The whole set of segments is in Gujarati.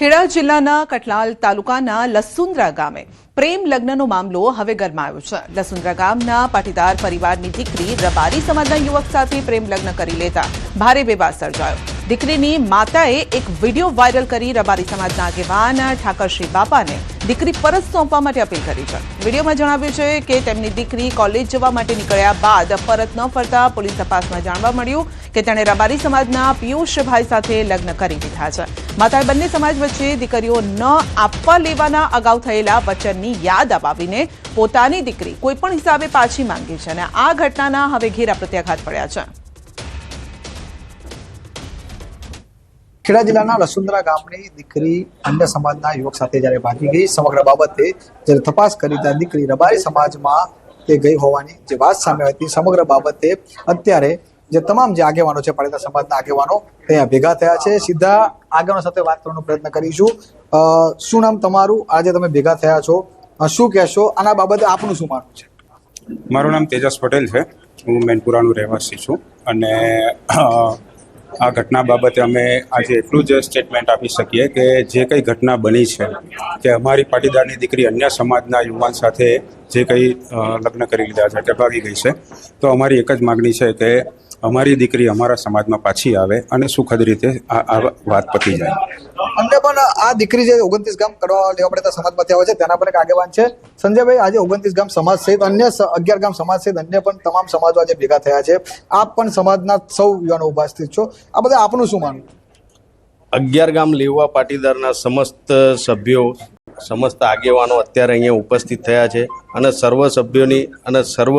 ખેડા જિલ્લાના કઠલાલ તાલુકાના લસુંદ્રા ગામે પ્રેમ લગ્નનો મામલો હવે ગરમાયો છે। લસુંદ્રા ગામના પાટીદાર પરિવારની દીકરી રબારી સમાજના યુવક સાથે પ્રેમ લગ્ન કરી લેતા ભારે વિવાદ સર્જાયો। દીકરીની માતાએ એક વિડીયો વાયરલ કરી રબારી સમાજના આગેવાન ઠાકરશ્રી બાપાને દીકરી પરત સોંપવા માટે અપીલ કરી છે। વિડીયોમાં જણાવ્યું છે કે તેમની દીકરી કોલેજ જવા માટે નીકળ્યા બાદ પરત ન ફરતા પોલીસ તપાસમાં જાણવા મળ્યું કે તેણે રબારી સમાજના પિયુષભાઈ સાથે લગ્ન કરી દીધા છે। માતાએ બંને સમાજ વચ્ચે દીકરીઓ ન આપવા લેવાના અગાઉ થયેલા વચનની યાદ અપાવીને પોતાની દીકરી કોઈપણ હિસાબે પાછી માંગી છે અને આ ઘટનાના હવે ઘેરા પ્રત્યાઘાત પડ્યા છે। ખેડા જિલ્લાના લસુંદ્રા ગામની દીકરી અન્ય સમાજના યુવક સાથે જ્યારે ભાગી ગઈ, સમગ્ર બાબતે જ્યારે તપાસ કરી ત્યાં દીકરી રબારી સમાજમાં તે ગઈ હોવાની જે વાત સામે હતી, સમગ્ર બાબતે અત્યારે જે તમામ જે આગેવાનો છે, પાટીદાર સમાજના આગેવાનો ત્યાં ભેગા થયા છે। સીધા આગેવાનો સાથે વાત કરવાનો પ્રયત્ન કરીશું। શું નામ તમારું? આજે તમે ભેગા થયા છો, શું કહેશો આના બાબતે? આપનું શું માનવું છે? મારું નામ તેજસ પટેલ છે। હું મેનપુરાનું રહેવાસી છું અને આ ઘટના બાબતે અમે આજે એટલું જ સ્ટેટમેન્ટ આપી શકીએ કે જે કંઈ ઘટના બની છે કે અમારી પાટીદારની દીકરી અન્ય સમાજના યુવાન સાથે જે કંઈ લગ્ન કરી લીધા છે, કે ભાગી ગઈ છે, તો અમારી એક જ માગણી છે કે અમારી દીકરી અમારા સમાજમાં પાછી આવે અને સુખદ રીતે આ વાત પતી જાય। અમને પણ આ દીકરી જે 29 ગામ કરવા લેવા પડતા સમાજમાંથી આવે છે તેના પર એક આગેવાન છે સંજયભાઈ। આજે 29 ગામ સમાજ સહિત અન્ય 11 ગામ સમાજ સહિત અન્ય પણ તમામ સમાજો આજે ભેગા થયા છે। આપ પણ સમાજના સૌ યુવાનો ઉપસ્થિત છો, આ બધા આપનું શું માનવું? 11 ગામ લેવા પાટીદારના સમસ્ત સભ્યો, સમસ્ત આગેવાનો અત્યારે અહીંયા ઉપસ્થિત થયા છે અને સર્વ સભ્યોની અને સર્વ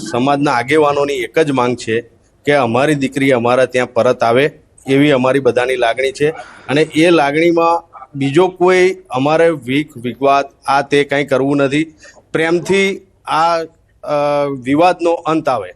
સમાજના આગેવાનોની એક જ માંગ છે કે અમારી દીકરી અમારા ત્યાં પરત આવે એવી અમારી બધાની લાગણી છે અને એ લાગણીમાં બીજો કોઈ અમારે વિવાદ આ તે કંઈ કરવું નથી। પ્રેમથી આ વિવાદનો અંત આવે